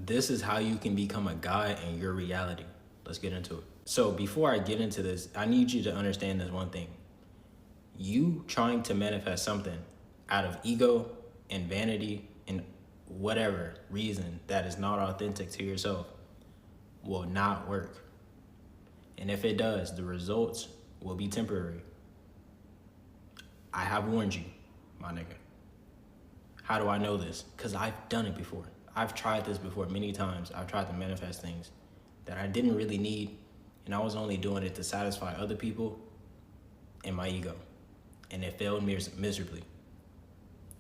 This is how you can become a god in your reality. Let's get into it. So before I get into this, I need you to understand this one thing. You trying to manifest something out of ego and vanity and whatever reason that is not authentic to yourself will not work. And if it does, the results will be temporary. I have warned you, my nigga. How do I know this? Because I've done it before. I've tried this before many times. I've tried to manifest things that I didn't really need, and I was only doing it to satisfy other people and my ego. And it failed miserably.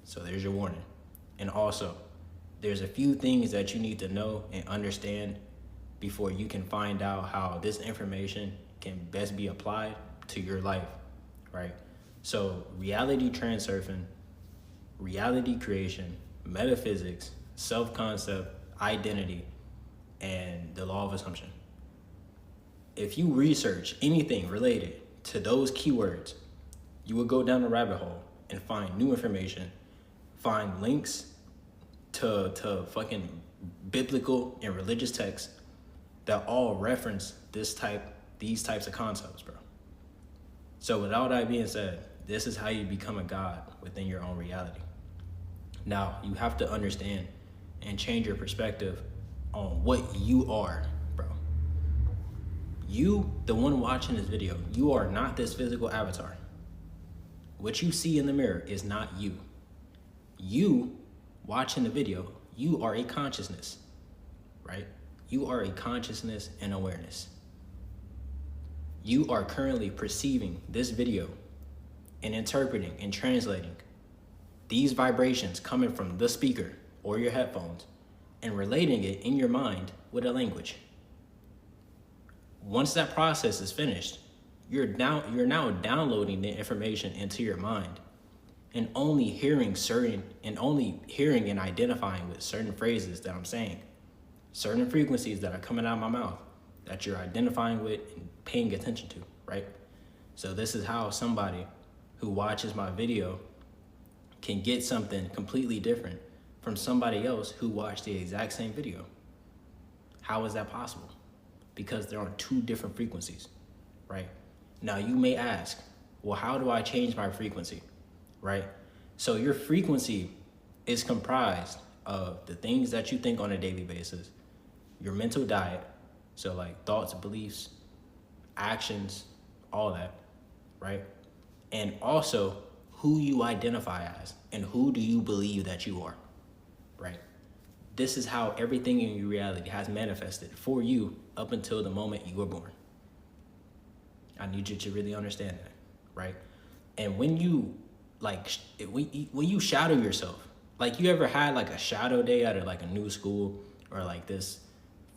So there's your warning. And also, there's a few things that you need to know and understand before you can find out how this information can best be applied to your life, right? So reality transurfing, reality creation, metaphysics, self-concept, identity, and the law of assumption. If you research anything related to those keywords, you will go down a rabbit hole and find new information, find links to fucking biblical and religious texts that all reference these types of concepts, bro. So with all that being said, this is how you become a god within your own reality. Now, you have to understand and change your perspective on what you are, bro. You, the one watching this video, you are not this physical avatar. What you see in the mirror is not you. You, watching the video, you are a consciousness, right? You are a consciousness and awareness. You are currently perceiving this video and interpreting and translating these vibrations coming from the speaker or your headphones and relating it in your mind with a language. Once that process is finished, you're now downloading the information into your mind and only hearing and identifying with certain phrases that I'm saying, certain frequencies that are coming out of my mouth that you're identifying with and paying attention to, right? So this is how somebody who watches my video can get something completely different from somebody else who watched the exact same video. How is that possible? Because they're on two different frequencies, right? Now you may ask, well, how do I change my frequency, right? So your frequency is comprised of the things that you think on a daily basis, your mental diet, so like thoughts, beliefs, actions, all that, right? And also who you identify as and who do you believe that you are, right? This is how everything in your reality has manifested for you up until the moment you were born. I need you to really understand that, right? And when you when you shadow yourself, like you ever had like a shadow day at like a new school or like this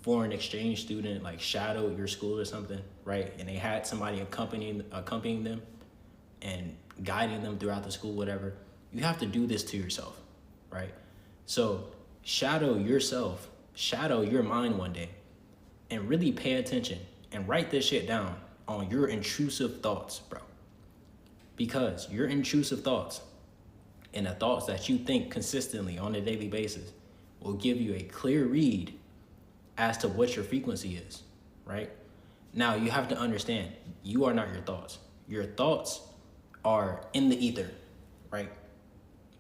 foreign exchange student like shadow your school or something, right? And they had somebody accompanying them and guiding them throughout the school, whatever. You have to do this to yourself, right? So shadow yourself, shadow your mind one day and really pay attention and write this shit down on your intrusive thoughts, bro. Because your intrusive thoughts and the thoughts that you think consistently on a daily basis will give you a clear read as to what your frequency is, right? Now you have to understand, you are not your thoughts. Your thoughts are in the ether, right?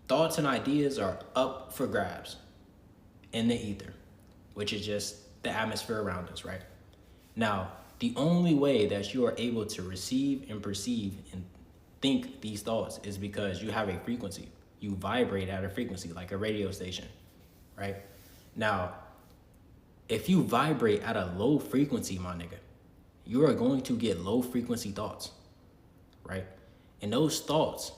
Thoughts and ideas are up for grabs in the ether, which is just the atmosphere around us, right? Now, the only way that you are able to receive and perceive and think these thoughts is because you have a frequency. You vibrate at a frequency like a radio station, right? Now, if you vibrate at a low frequency, my nigga, you are going to get low frequency thoughts, right? And those thoughts,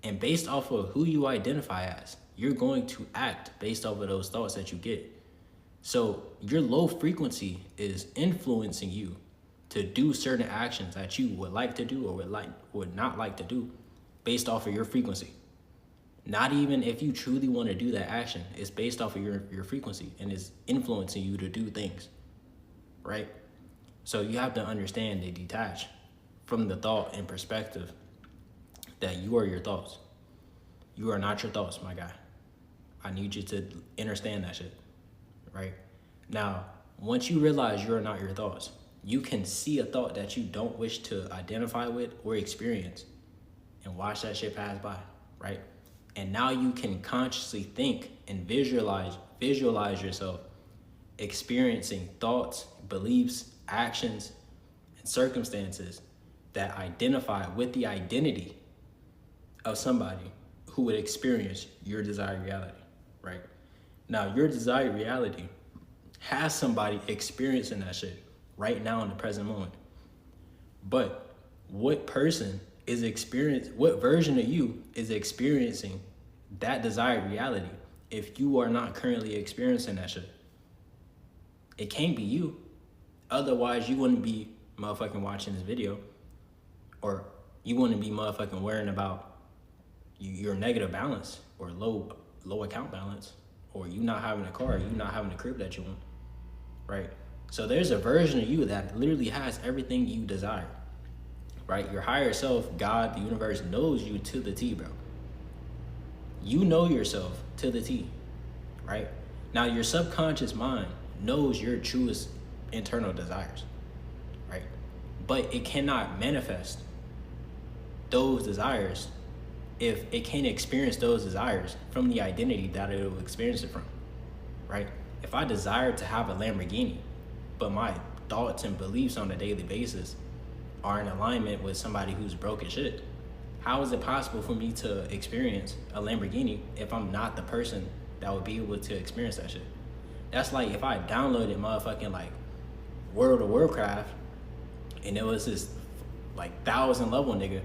and based off of who you identify as, you're going to act based off of those thoughts that you get. So your low frequency is influencing you to do certain actions that you would like to do or would not like to do based off of your frequency. Not even if you truly want to do that action, it's based off of your frequency and is influencing you to do things, right? So you have to understand and detach from the thought and perspective that you are your thoughts. You are not your thoughts, my guy. I need you to understand that shit, right? Now, once you realize you're not your thoughts, you can see a thought that you don't wish to identify with or experience and watch that shit pass by, right? And now you can consciously think and visualize yourself experiencing thoughts, beliefs, actions, and circumstances that identify with the identity of somebody who would experience your desired reality, right? Now, your desired reality has somebody experiencing that shit right now in the present moment. But what version of you is experiencing that desired reality if you are not currently experiencing that shit? It can't be you. Otherwise, you wouldn't be motherfucking watching this video, or you wouldn't be motherfucking worrying about your negative balance or low account balance, or you not having a car, you not having a crib that you want, right? So there's a version of you that literally has everything you desire, right? Your higher self, God, the universe, knows you to the T, bro. You know yourself to the T, right? Now, your subconscious mind knows your truest internal desires, right? But it cannot manifest those desires if it can't experience those desires from the identity that it will experience it from, right? If I desire to have a Lamborghini, but my thoughts and beliefs on a daily basis are in alignment with somebody who's broke as shit, how is it possible for me to experience a Lamborghini if I'm not the person that would be able to experience that shit? That's like if I downloaded motherfucking like World of Warcraft and it was this like 1,000 level nigga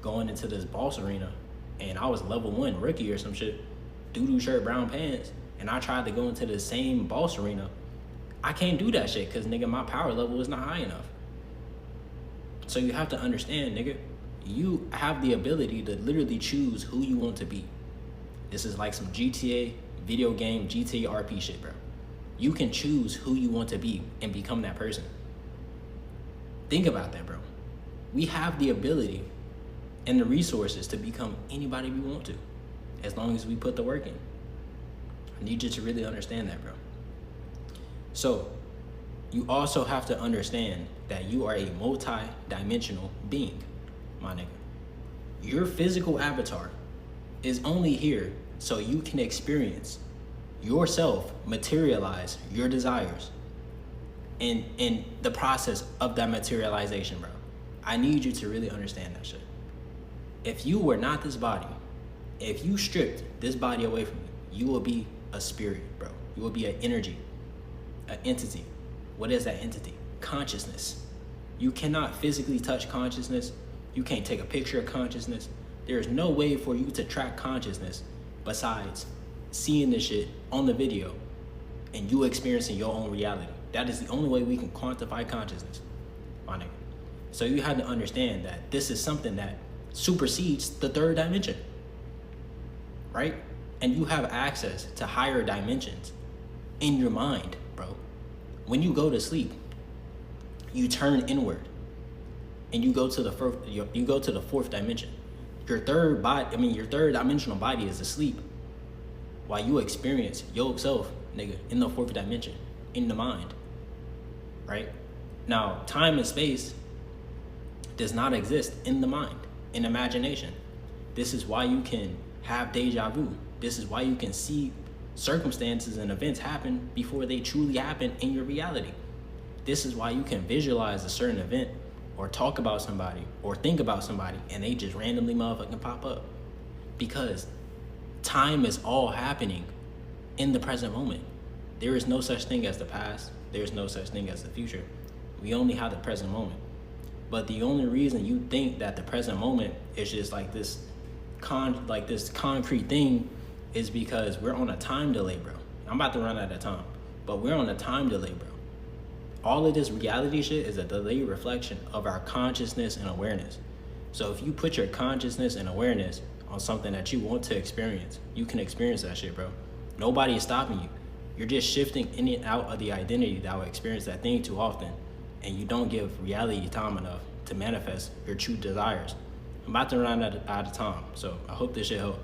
going into this boss arena and I was level 1 rookie or some shit, doo-doo shirt, brown pants, and I tried to go into the same boss arena, I can't do that shit because nigga, my power level is not high enough. So you have to understand, nigga, you have the ability to literally choose who you want to be. This is like some GTA video game, GTA RP shit, bro. You can choose who you want to be and become that person. Think about that, bro. We have the ability and the resources to become anybody we want to, as long as we put the work in. I need you to really understand that, bro. So you also have to understand that you are a multi-dimensional being, my nigga. Your physical avatar is only here so you can experience yourself materialize your desires in the process of that materialization, bro. I need you to really understand that shit. If you were not this body, if you stripped this body away from you, you will be a spirit, bro. You will be an energy, an entity. What is that entity? Consciousness. You cannot physically touch consciousness. You can't take a picture of consciousness. There is no way for you to track consciousness besides seeing this shit on the video and you experiencing your own reality. That is the only way we can quantify consciousness, my nigga. So you have to understand that this is something that supersedes the third dimension, right? And you have access to higher dimensions in your mind, bro. When you go to sleep, you turn inward and you go to the fourth dimension. Your third dimensional body is asleep while you experience yourself, nigga, in the fourth dimension, in the mind, right? Now, time and space does not exist in the mind, in imagination. This is why you can have deja vu. This is why you can see circumstances and events happen before they truly happen in your reality. This is why you can visualize a certain event or talk about somebody or think about somebody and they just randomly motherfucking pop up. Because time is all happening in the present moment. There is no such thing as the past. There's no such thing as the future. We only have the present moment. But the only reason you think that the present moment is just like this concrete thing is because we're on a time delay, bro. I'm about to run out of time, but we're on a time delay, bro. All of this reality shit is a delayed reflection of our consciousness and awareness. So if you put your consciousness and awareness on something that you want to experience, you can experience that shit, bro. Nobody is stopping you. You're just shifting in and out of the identity that will experience that thing too often, and you don't give reality time enough to manifest your true desires. I'm about to run out of time, so I hope this shit helped.